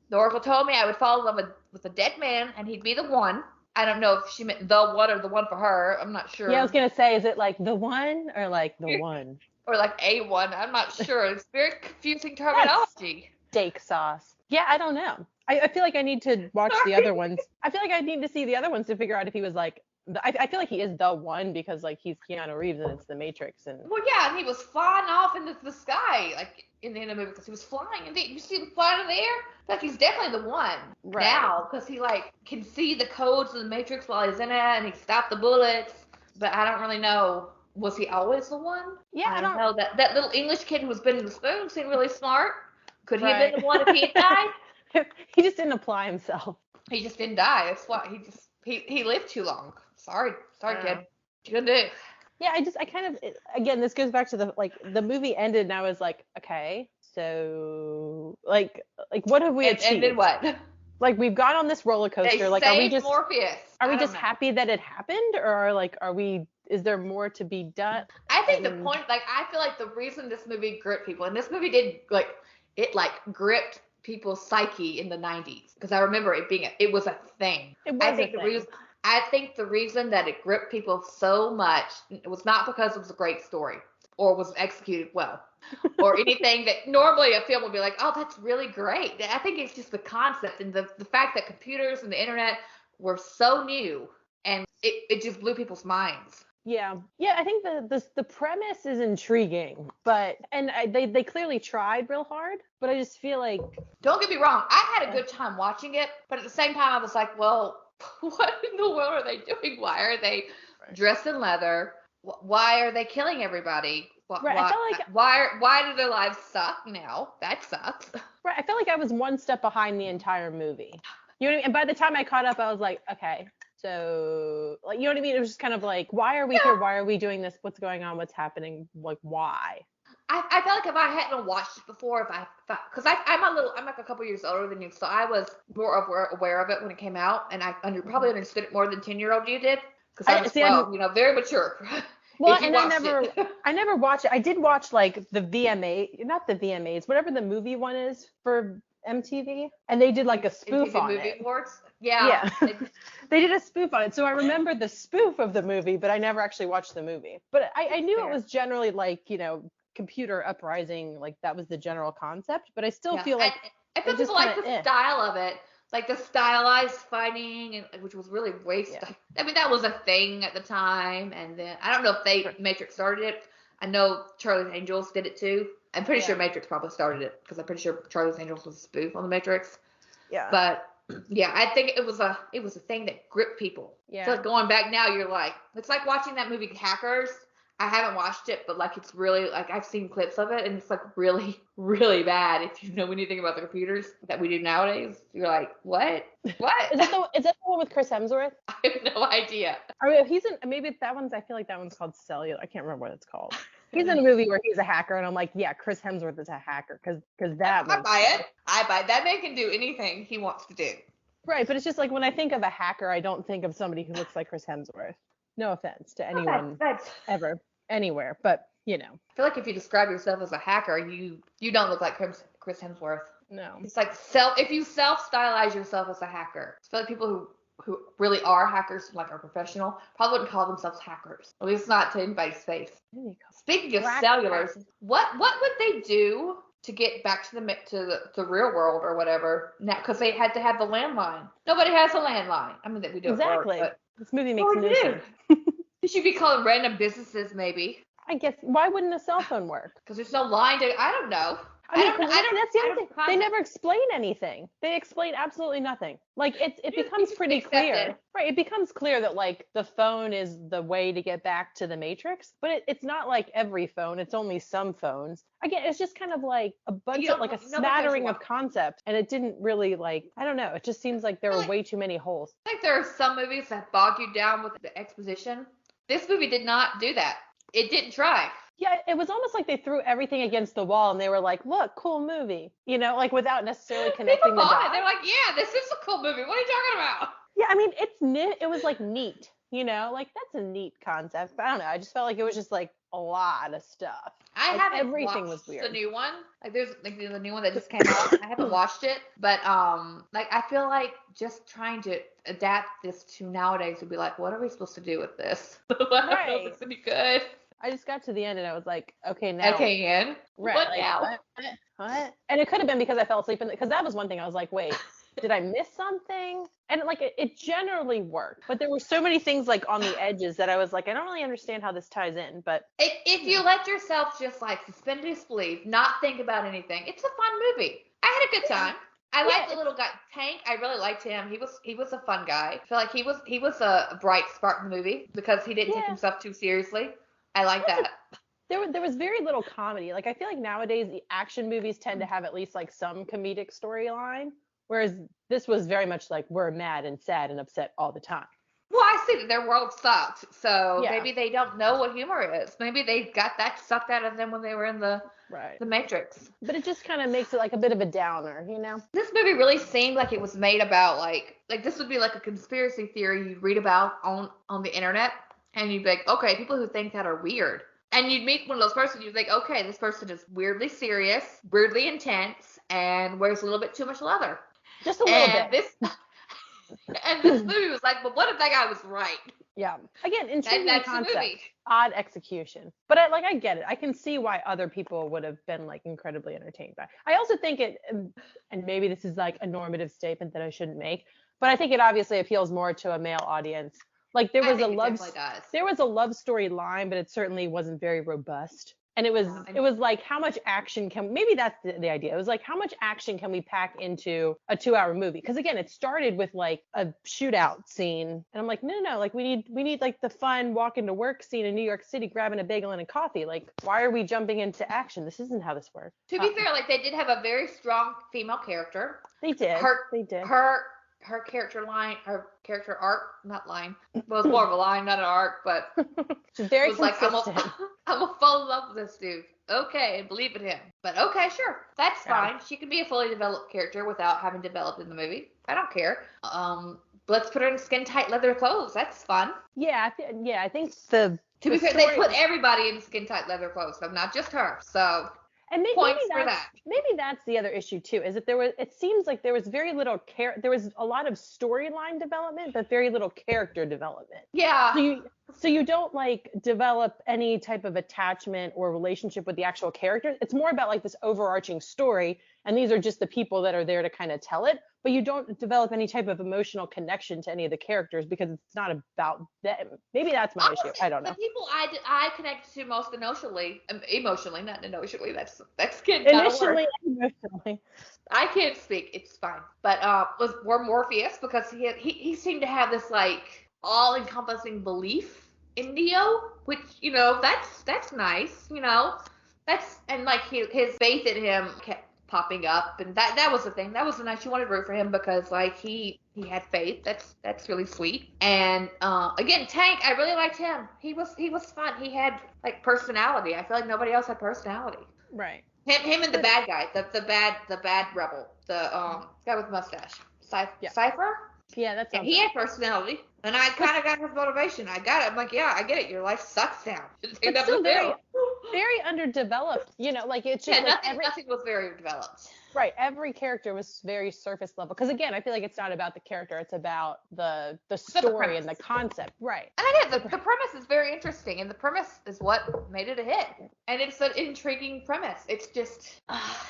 The Oracle told me I would fall in love with a dead man and he'd be the one. I don't know if she meant the one or the one for her. I'm not sure. Yeah, I was gonna say, is it like the one or like the one? Or like a one. I'm not sure. It's very confusing terminology. Steak sauce. Yeah, I don't know. I feel like I need to watch the other ones. I feel like I need to see the other ones to figure out if he was like. I feel like he is the one because like he's Keanu Reeves and it's the Matrix and. Well, yeah, and he was flying off into the sky like in the end of the movie because he was flying and you see him flying in the air. Like he's definitely the one now because he like can see the codes of the Matrix while he's in it and he stopped the bullets. But I don't really know. Was he always the one? Yeah, I don't know. That little English kid who was bending the spoon seemed really smart. Could he have been the one if he had died? He just didn't apply himself. He just didn't die. That's why he lived too long. Sorry, kid. What you gonna do? Yeah, I kind of again this goes back to the movie ended and I was like, okay, so like what have we achieved? Ended what? Like we've gone on this roller coaster. They like saved Morpheus. Are we just happy that it happened, or is there more to be done? I think the point, I feel like the reason this movie gripped people, and this movie did, gripped people's psyche in the 90s, because I remember it was a thing. I think the reason that it gripped people so much, it was not because it was a great story, or was executed well, or anything that normally a film would be like, oh, that's really great. I think it's just the concept and the fact that computers and the internet were so new, and it just blew people's minds. Yeah, I think the premise is intriguing, but they clearly tried real hard, but I just feel like, don't get me wrong, I had a good time watching it, but at the same time I was like, well, what in the world are they doing? Why are they dressed in leather? Why are they killing everybody? Why do their lives suck now? That sucks. Right, I felt like I was one step behind the entire movie. You know what I mean? And by the time I caught up, I was like, okay. So, you know what I mean? It was just kind of like, why are we here? Why are we doing this? What's going on? What's happening? Like, why? I feel like if I hadn't watched it before, because I'm like a couple years older than you, so I was more aware of it when it came out, and probably understood it more than 10-year-old you did, because I was 12, very mature. Well, and I never watched it. I did watch like the VMA, not the VMAs, whatever the movie one is for MTV, and they did like a spoof MTV on Movie it. Awards? Yeah. They did a spoof on it. So I remember the spoof of the movie, but I never actually watched the movie. But I knew it was generally like, computer uprising, like that was the general concept, but I still feel like I feel people like the style of it, like the stylized fighting, which was really wasted. Yeah. I mean, that was a thing at the time, and then I don't know if Matrix started it. I know Charlie's Angels did it too. I'm pretty sure Matrix probably started it, because I'm pretty sure Charlie's Angels was a spoof on the Matrix. Yeah. But yeah, I think it was a thing that gripped people. Yeah. So going back now, you're like, it's like watching that movie Hackers. I haven't watched it, but like it's really, like, I've seen clips of it, and it's like really, really bad. If you know anything about the computers that we do nowadays, you're like, what? What? Is that the one with Chris Hemsworth? I have no idea. I mean, maybe that one's, I feel like that one's called Cellular. I can't remember what it's called. He's in a movie where he's a hacker, and I'm like, yeah, Chris Hemsworth is a hacker, because that. I buy it. That man can do anything he wants to do. Right, but it's just like when I think of a hacker, I don't think of somebody who looks like Chris Hemsworth. No offense to anyone ever, anywhere, but I feel like if you describe yourself as a hacker, you don't look like Chris Hemsworth. No. It's like if you self-stylize yourself as a hacker, I feel like people who really are hackers, like are professional, probably wouldn't call themselves hackers. At least not to anybody's face. Speaking of cellulars, what would they do to get back to the real world or whatever now? Because they had to have the landline. Nobody has a landline. I mean, that we do exactly. Work, but this movie makes no sense. You should be calling random businesses, maybe. I guess. Why wouldn't a cell phone work? Because there's no line to. I don't know. I don't. That's the other thing. They never explain anything. They explain absolutely nothing. Like it becomes pretty clear, right? It becomes clear that like the phone is the way to get back to the Matrix, but it's not like every phone. It's only some phones. Again, it's just kind of like a bunch of like a smattering of concepts, and it didn't really like. I don't know. It just seems like there were way too many holes. I think there are some movies that bog you down with the exposition. This movie did not do that. It didn't try. Yeah, it was almost like they threw everything against the wall and they were like, look, cool movie. Like without necessarily connecting the dots. They're like, yeah, this is a cool movie. What are you talking about? Yeah, I mean, it was like neat, like that's a neat concept. But I don't know. I just felt like it was just like a lot of stuff. Everything was weird. The new one, like there's like the new one that just came out. I haven't watched it, but like I feel like just trying to adapt this to nowadays would be like, what are we supposed to do with this? I don't know if it's gonna be good. I just got to the end and I was like, okay, now. Okay, Ian. Right. What like, now? What? And it could have been because I fell asleep because that was one thing. I was like, wait, did I miss something? And like it generally worked, but there were so many things like on the edges that I was like, I don't really understand how this ties in. But if you let yourself just like suspend disbelief, not think about anything, it's a fun movie. I had a good time. I liked the little guy Tank. I really liked him. He was a fun guy. I feel like he was a bright spark in the movie because he didn't take himself too seriously. I like that. There was very little comedy. Like I feel like nowadays the action movies tend to have at least like some comedic storyline, whereas this was very much like we're mad and sad and upset all the time. Well, I see that their world sucked, so maybe they don't know what humor is. Maybe they got that sucked out of them when they were in the Matrix. But it just kind of makes it like a bit of a downer, This movie really seemed like it was made about like this would be like a conspiracy theory you'd read about on the internet. And you'd be like, okay, people who think that are weird. And you'd meet one of those persons, you'd think, okay, this person is weirdly serious, weirdly intense, and wears a little bit too much leather. Just a little bit. And this movie was like, but what if that guy was right? Yeah. Again, intriguing concept, odd execution. But I get it. I can see why other people would have been like incredibly entertained by it. I also think it, and maybe this is like a normative statement that I shouldn't make, but I think it obviously appeals more to a male audience. Like there was a love story line, but it certainly wasn't very robust. And it was like, how much action maybe that's the idea. It was like, how much action can we pack into a 2-hour movie? Because again, it started with like a shootout scene. And I'm like, no, like we need like the fun walk into work scene in New York City, grabbing a bagel and a coffee. Like, why are we jumping into action? This isn't how this works. To be fair, like they did have a very strong female character. They did. her character arc, not line. Well, it's more of a line, not an arc, but she's very consistent. Like, I'm gonna fall in love with this dude. Okay, believe in him. But okay, sure, that's fine. She can be a fully developed character without having developed in the movie. I don't care. Let's put her in skin tight leather clothes. That's fun. Yeah, I think to be fair, they put everybody in skin tight leather clothes, so not just her. So. And maybe that's the other issue too, is that it seems like there was very little there was a lot of storyline development, but very little character development. Yeah. So you don't like develop any type of attachment or relationship with the actual characters. It's more about like this overarching story, and these are just the people that are there to kind of tell it, but you don't develop any type of emotional connection to any of the characters because it's not about them. Maybe that's my issue. I don't know. The people I connect to most emotionally, not emotionally. That's good. Initially, emotionally. I can't speak. It's fine. But were Morpheus, because he seemed to have this like all-encompassing belief in Neo, which that's nice. And like his faith in him kept popping up, and that was the thing. That was the nice. You wanted to root for him because like he had faith. That's really sweet. And again, Tank, I really liked him. He was fun. He had like personality. I feel like nobody else had personality. Right. Him and the bad guy, the bad rebel, the guy with mustache, Cypher. Yeah, that's. And he had personality, and I kind of got his motivation. I got it. I'm like, yeah, I get it. Your life sucks now. It's still very underdeveloped. Like it's just nothing was very developed. Right. Every character was very surface level. Because again, I feel like it's not about the character. It's about the story and the concept. Right. And again, the premise is very interesting, and the premise is what made it a hit. And it's an intriguing premise. It's just,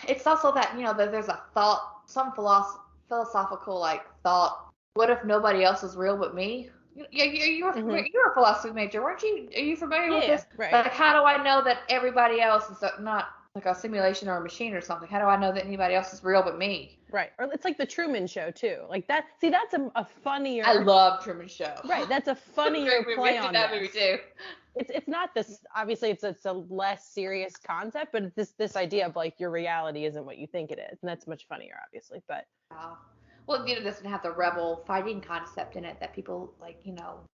it's also that that there's a thought, some philosophical like thought. What if nobody else is real but me? Yeah, you're a philosophy major, weren't you? Are you familiar with this? Right. Like, how do I know that everybody else is not like a simulation or a machine or something? How do I know that anybody else is real but me? Right. Or it's like the Truman Show too. Like that. See, that's a funnier. I love Truman Show. Right. That's a funnier play on that movie too. It's not this. Obviously, it's a less serious concept, but it's this idea of like your reality isn't what you think it is, and that's much funnier, obviously. But. Well, it doesn't have the rebel fighting concept in it that people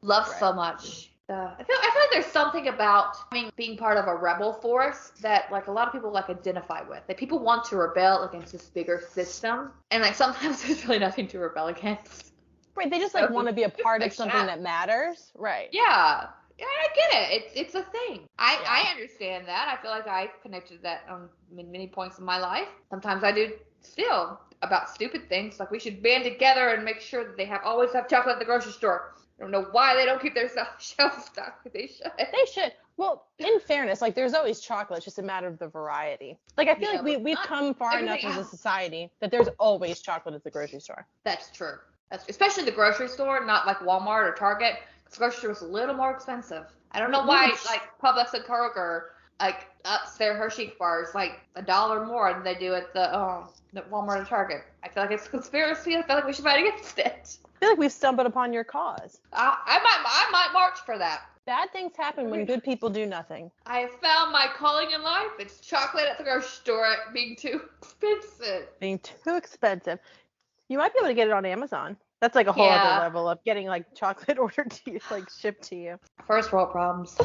love so much. I feel like there's something about being part of a rebel force that like a lot of people like identify with. That people want to rebel against this bigger system, and like sometimes there's really nothing to rebel against. Right, they just like want to be a part of something that matters. Right. Yeah, I get it. It's a thing. I understand that. I feel like I connected to that on many points in my life. Sometimes I do still. About stupid things, like we should band together and make sure that they always have chocolate at the grocery store. I don't know why they don't keep their shelves stocked. They should. Well, in fairness, like there's always chocolate. It's just a matter of the variety. Like I feel like we've come far enough as a society that there's always chocolate at the grocery store. That's true. Especially the grocery store, not like Walmart or Target. The grocery store is a little more expensive. I don't know why, like Publix and Kroger like ups their Hershey bars like $1 more than they do at the Walmart or Target. I feel like it's a conspiracy. I feel like we should fight against it. I feel like we've stumbled upon your cause. I might march for that. Bad things happen when good people do nothing. I have found my calling in life. It's chocolate at the grocery store being too expensive. You might be able to get it on Amazon. That's like a whole other level of getting like chocolate ordered to you, like shipped to you. First world problems.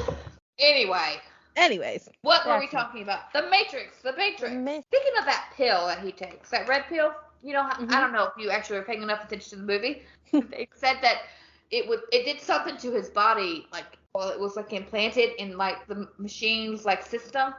Anyways, what were we talking about? The Matrix. Speaking of that pill that he takes, that red pill, I don't know if you actually were paying enough attention to the movie. They said that it did something to his body, like, well, it was like implanted in like the machine's like system.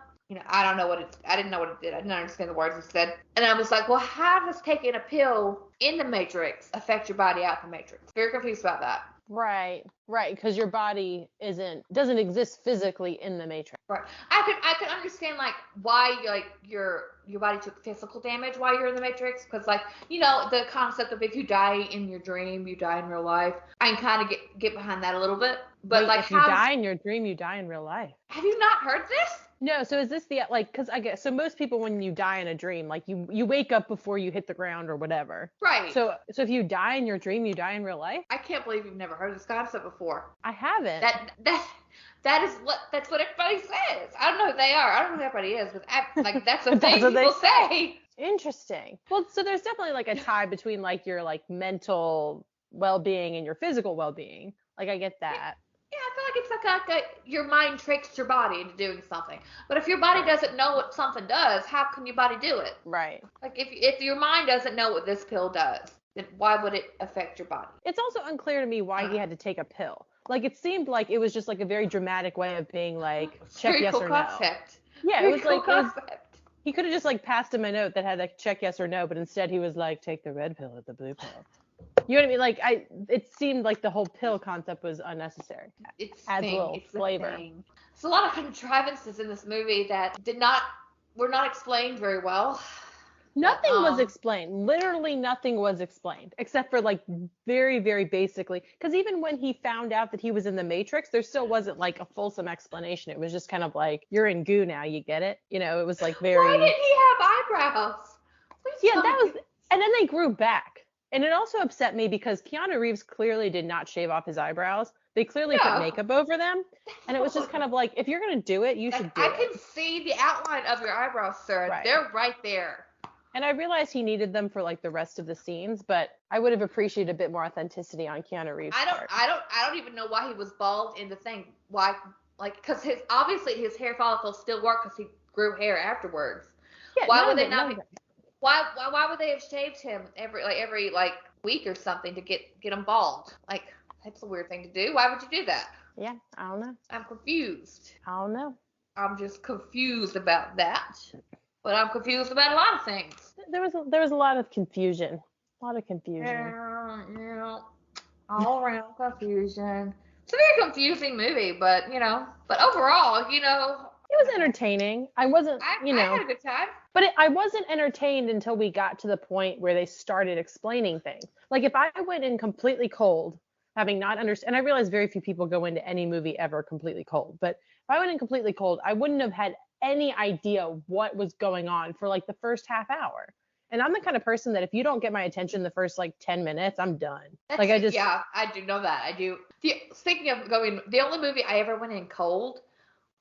I don't know I didn't know what it did. I didn't understand the words it said. And I was like, well, how does taking a pill in the Matrix affect your body out the Matrix? Very confused about that. Right, because your body doesn't exist physically in the Matrix. Right. I could understand like why like your body took physical damage while you're in the Matrix, because like the concept of if you die in your dream, you die in real life. I can kind of get behind that a little bit. But wait, if you die in your dream, you die in real life. Have you not heard this? No, so is this because I guess, so most people when you die in a dream, like you wake up before you hit the ground or whatever. Right. So if you die in your dream, you die in real life? I can't believe you've never heard this concept before. I haven't. That's what everybody says. I don't know who they are. I don't know who everybody is, but like that's a thing people say. Interesting. Well, so there's definitely like a tie between like your like mental well-being and your physical well-being. Like I get that. Yeah, I feel like it's like your mind tricks your body into doing something. But if your body doesn't know what something does, how can your body do it? Right. Like if your mind doesn't know what this pill does, then why would it affect your body? It's also unclear to me why he had to take a pill. Like it seemed like it was just like a very dramatic way of being like check yes or no. Concept. Yeah, very it was cool like concept. He could have just like passed him a note that had like check yes or no, but instead he was like take the red pill or the blue pill. You know what I mean? Like it seemed like the whole pill concept was unnecessary. It's adds a little flavor. There's a lot of contrivances in this movie that were not explained very well. Nothing was explained. Literally nothing was explained except for like very, very basically. Because even when he found out that he was in the Matrix, there still wasn't like a fulsome explanation. It was just kind of like, you're in goo now, you get it? You know, it was like very. Why didn't he have eyebrows? Yeah, that was. And then they grew back. And it also upset me because Keanu Reeves clearly did not shave off his eyebrows. They clearly put makeup over them. And it was just kind of like, if you're going to do it, you should do it. I can see the outline of your eyebrows, sir. Right. They're right there. And I realized he needed them for like the rest of the scenes, but I would have appreciated a bit more authenticity on Keanu Reeves' part. I don't even know why he was bald in the thing. Why? Like, because obviously his hair follicles still work because he grew hair afterwards. Yeah, why would they not? Why would they have shaved him every week or something to get him bald? Like, that's a weird thing to do. Why would you do that? Yeah, I don't know. I'm confused. I don't know. I'm just confused about that. But I'm confused about a lot of things. There was a lot of confusion. A lot of confusion. Yeah. All around confusion. It's a very confusing movie, but overall, it was entertaining. I had a good time. But I wasn't entertained until we got to the point where they started explaining things. Like if I went in completely cold, having not understood, and I realize very few people go into any movie ever completely cold, but if I went in completely cold, I wouldn't have had any idea what was going on for like the first half hour. And I'm the kind of person that if you don't get my attention the first like 10 minutes, I'm done. Yeah, I do know that. I do. Speaking of going, the only movie I ever went in cold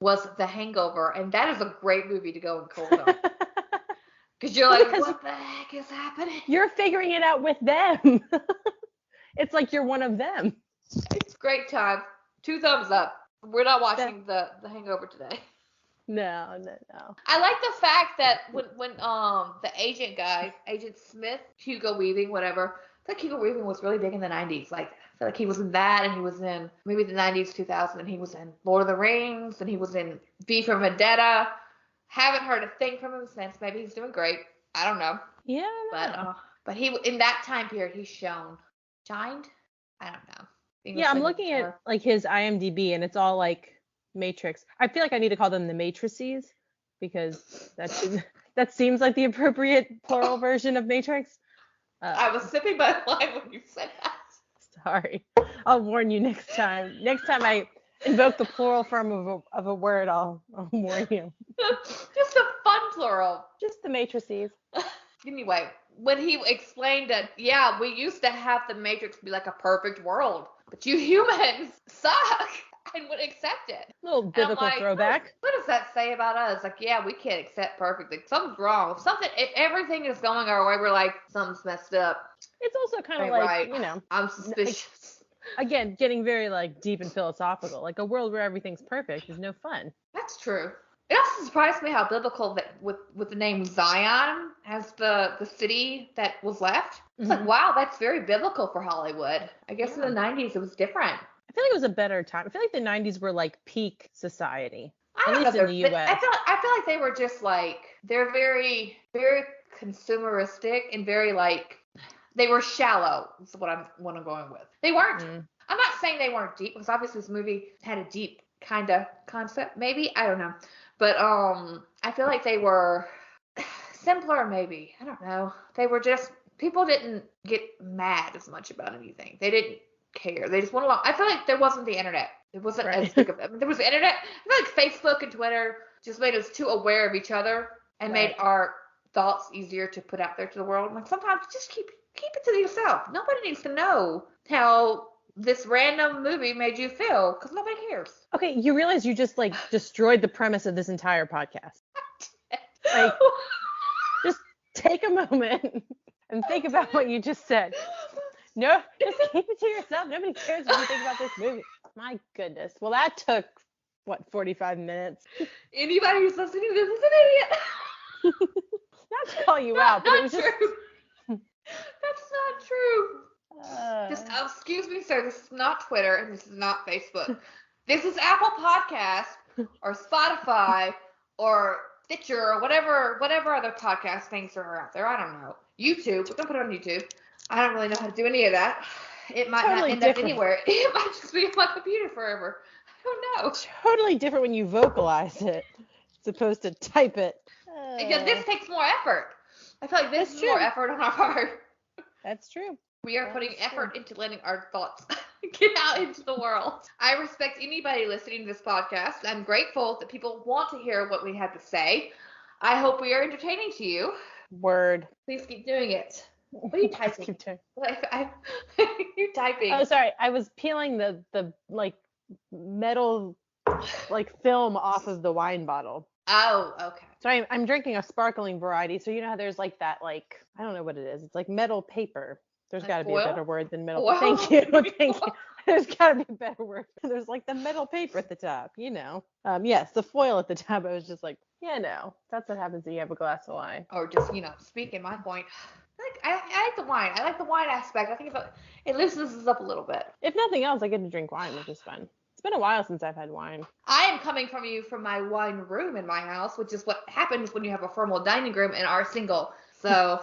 was The Hangover, and that is a great movie to go in cold on. Because you're like, what the heck is happening? You're figuring it out with them. It's like you're one of them. It's a great time. 2 thumbs up. We're not watching the Hangover today. No. I like the fact that when the agent guy, Agent Smith, Hugo Weaving, whatever, I think Hugo Weaving was really big in the 90s. Like, I feel like he was in that, and he was in maybe the 90s, 2000, and he was in Lord of the Rings, and he was in V for Vendetta. Haven't heard a thing from him since. Maybe he's doing great. I don't know. Yeah. But he in that time period he shined. I don't know. Yeah, I'm looking at like his IMDb, and it's all like Matrix. I feel like I need to call them the Matrices because that seems like the appropriate plural version of Matrix. I was sipping my wine when you said that. Sorry. I'll warn you next time. Next time I invoke the plural form of a word, I'll warn you. Just a fun plural. Just the Matrices. Anyway, when he explained that, yeah, we used to have the Matrix be like a perfect world, but you humans suck and would accept it. A little biblical throwback. What does that say about us? Like, yeah, we can't accept perfectly. Something's wrong. If everything is going our way, we're like, something's messed up. It's also kind of like, right. I'm suspicious. Again, getting very like deep and philosophical. Like a world where everything's perfect is no fun. That's true. It also surprised me how biblical that with the name Zion as the city that was left. It's like, wow, that's very biblical for Hollywood. I guess in the 90s it was different. I feel like it was a better time. I feel like the 90s were like peak society. At least in the US. I feel like they were just like, they're very, very consumeristic and very like, they were shallow is what I'm going with. They weren't, I'm not saying they weren't deep, because obviously this movie had a deep kind of concept, maybe. I don't know. But I feel like they were simpler, maybe. I don't know. They were just, people didn't get mad as much about anything. They didn't care. They just went along. I feel like there wasn't the internet. It wasn't as big of, there was the internet. I feel like Facebook and Twitter just made us too aware of each other and made our thoughts easier to put out there to the world. Like, sometimes just keep it to yourself. Nobody needs to know how this random movie made you feel, because nobody cares. Okay, you realize you just like destroyed the premise of this entire podcast. Like, just take a moment and think about what you just said. No, just keep it to yourself. Nobody cares what you think about this movie. My goodness. Well, that took, 45 minutes? Anybody who's listening to this is an idiot. Not to call you out, but it was true. just... That's not true. Just, excuse me, sir. This is not Twitter and this is not Facebook. This is Apple Podcast or Spotify or Stitcher or whatever other podcast things are out there. I don't know. YouTube. We're gonna put it on YouTube. I don't really know how to do any of that. It might not end up anywhere. It might just be on my computer forever. I don't know. Totally different when you vocalize it, as opposed to type it. Because this takes more effort. I feel like this is more effort on our part. That's true. We are putting effort into letting our thoughts get out into the world. I respect anybody listening to this podcast. I'm grateful that people want to hear what we have to say. I hope we are entertaining to you. Word. Please keep doing it. What are you typing? Keep doing. You're typing. Oh, sorry. I was peeling the like metal like film off of the wine bottle. Oh, okay. So I'm drinking a sparkling variety. So you know how there's like that, like, I don't know what it is. It's like metal paper. There's got to be a better word than metal. Thank you. Thank you. There's got to be a better word. There's like the metal paper at the top, you know. Yes, the foil at the top. I was just like, yeah, no. That's what happens when you have a glass of wine. Or just, speaking my point. I like the wine. I like the wine aspect. I think it loosens us up a little bit. If nothing else, I get to drink wine, which is fun. It's been a while since I've had wine. I am coming from you from my wine room in my house, which is what happens when you have a formal dining room and are single. So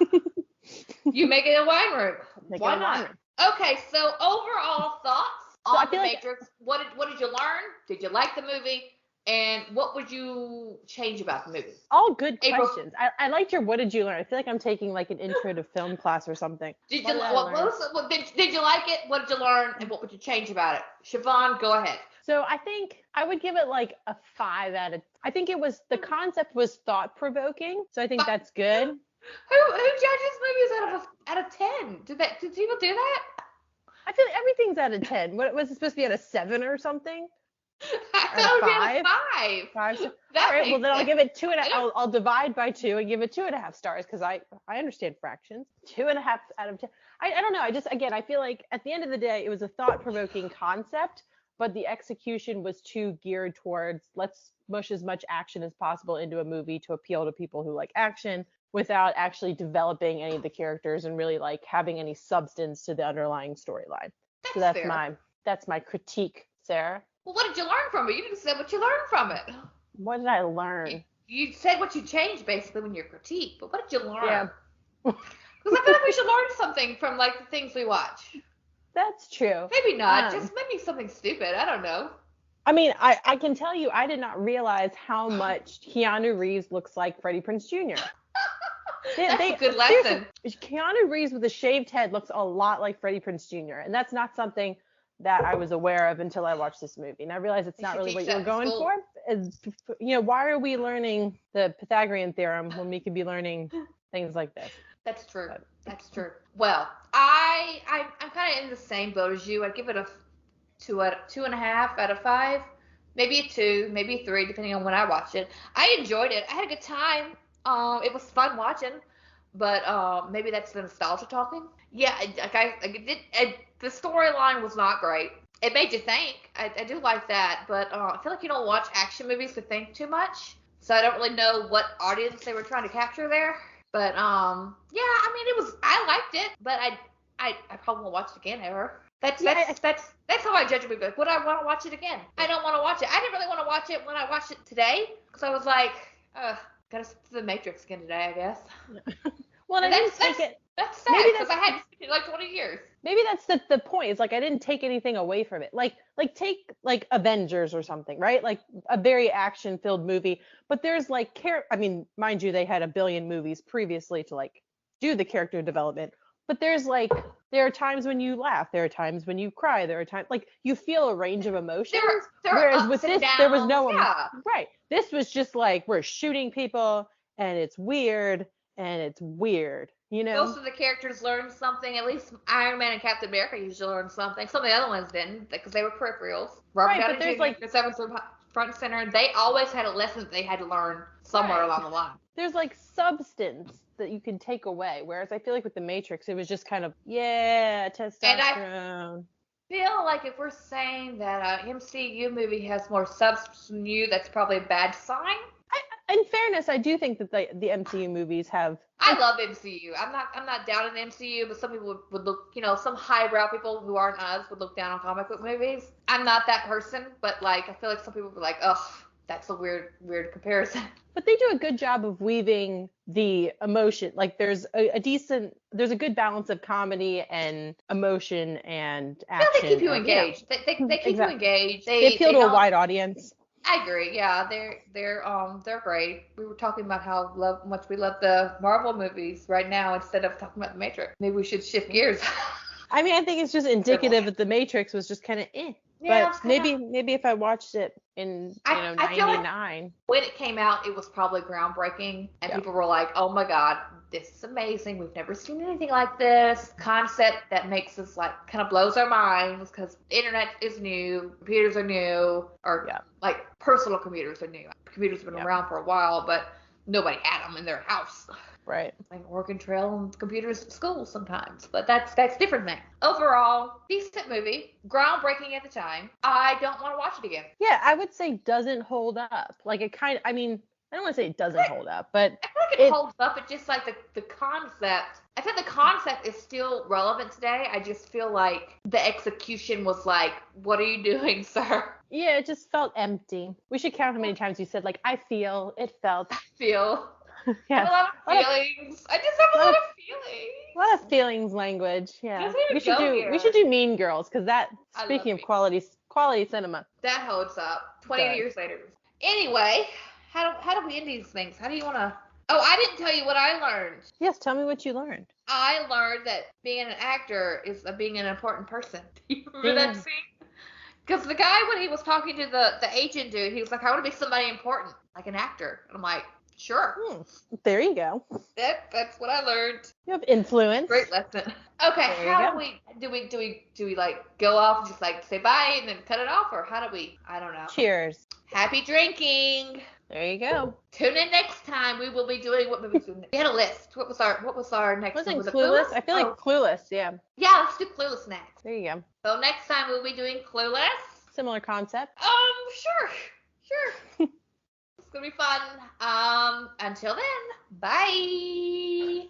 you make it a wine room. Why not? Okay, so overall thoughts on The Matrix. What did you learn? Did you like the movie? And what would you change about the movie? All good questions. I liked your what did you learn? I feel like I'm taking like an intro to film class or something. Did you like it? What did you learn? And what would you change about it? Siobhan, go ahead. So I think I would give it like a 5 out of. I think the concept was thought provoking. So I think that's good. Who judges movies out of 10? Did people do that? I feel like everything's out of 10. What was it supposed to be at a 7 or something? I thought it would be a 5. 5. All right, well then I'll give it 2.5. I'll divide by 2 and give it 2.5 stars because I understand fractions. 2.5 out of 10. I don't know. I feel like at the end of the day, it was a thought-provoking concept, but the execution was too geared towards let's mush as much action as possible into a movie to appeal to people who like action without actually developing any of the characters and really like having any substance to the underlying storyline. So that's my critique, Sarah. Well, what did you learn from it? You didn't say what you learned from it. What did I learn? You said what you changed basically when your critique, but what did you learn? Yeah. Because I feel like we should learn something from like the things we watch. That's true. Maybe not. Just maybe something stupid. I don't know. I mean, I can tell you, I did not realize how much Keanu Reeves looks like Freddie Prinze Jr. That's a good lesson. Keanu Reeves with a shaved head looks a lot like Freddie Prinze Jr. And that's not something that I was aware of until I watched this movie. And I realized it's not really what you were going for. Why are we learning the Pythagorean theorem when we could be learning things like this? That's true. That's true. Well, I'm kind of in the same boat as you. I'd give it a 2.5 out of 5. Maybe a 2, maybe a 3, depending on when I watched it. I enjoyed it. I had a good time. It was fun watching, but maybe that's the nostalgia talking. Yeah, the storyline was not great. It made you think. I do like that, but I feel like you don't watch action movies to think too much, so I don't really know what audience they were trying to capture there. But yeah, I mean, I liked it, but I probably won't watch it again ever. That's how I judge a movie. Would I want to watch it again? I don't want to watch it. I didn't really want to watch it when I watched it today because I was like, gotta see The Matrix again today, I guess. Well, and I didn't take it. That's sad because I had like 20 years. Maybe that's the point. It's like I didn't take anything away from it. Like take like Avengers or something, right? Like a very action-filled movie. But there's like I mean, mind you, they had a billion movies previously to like do the character development. But there are times when you laugh, there are times when you cry, there are times like you feel a range of emotions. Whereas with this, there was no right. This was just like we're shooting people and it's weird. You know, most of the characters learned something. At least Iron Man and Captain America usually learned something. Some of the other ones didn't because they were peripherals. Robert Downey Jr. Like the seventh front and center. They always had a lesson that they had to learn somewhere along the line. there's like substance that you can take away. Whereas I feel like with the Matrix, it was just kind of, yeah, testosterone. Feel like if we're saying that an MCU movie has more substance than you, that's probably a bad sign. In fairness, I do think that the MCU movies have. I love MCU. I'm not down in the MCU, but some people would look, some highbrow people who aren't us would look down on comic book movies. I'm not that person, but like I feel like some people would be like, ugh, that's a weird comparison. But they do a good job of weaving the emotion. Like there's a good balance of comedy and emotion and action. Yeah, they keep you engaged. They keep you engaged. They appeal to a wide audience. I agree. Yeah, they're great. We were talking about how much we love the Marvel movies right now instead of talking about the Matrix. Maybe we should shift gears. I mean, I think it's just indicative that the Matrix was just kind of Yeah, but maybe if I watched it in 99. Like when it came out, it was probably groundbreaking, and people were like, "Oh my God, this is amazing! We've never seen anything like this." Concept that makes us like kind of blows our minds because the internet is new, computers are new, or like personal computers are new. Computers have been around for a while, but nobody had them in their house. Right. Like Oregon Trail and computers at school sometimes, but that's different thing. Overall, decent movie, groundbreaking at the time. I don't want to watch it again. Yeah, I would say doesn't hold up. Like it kind of, I mean, I don't want to say it doesn't hold up, but I feel like it holds up. It's just like the concept. I think the concept is still relevant today. I just feel like the execution was like, what are you doing, sir? Yeah, it just felt empty. We should count how many times you said like, I feel, it felt. I feel. Yeah. A lot of feelings. I just have a lot of feelings. A lot of feelings language. Yeah. We should do Mean Girls because that. Speaking of quality cinema. That holds up. 20 years later. Anyway, how do we end these things? How do you want to? Oh, I didn't tell you what I learned. Yes, tell me what you learned. I learned that being an actor is being an important person. Do you remember that scene? Because the guy, when he was talking to the agent dude, he was like, I want to be somebody important, like an actor. And I'm like, sure. There you go. That's what I learned. You have influence. Great lesson. Okay, how do we like go off and just like say bye and then cut it off, or how do we? I don't know. Cheers. Happy drinking. There you go. Tune in next time. We will be doing what movies we had a list. What was our next one? Was it Clueless? I feel like Clueless, yeah. Yeah, let's do Clueless next. There you go. So next time we'll be doing Clueless. Similar concept. Sure. It's gonna be fun. Until then, bye.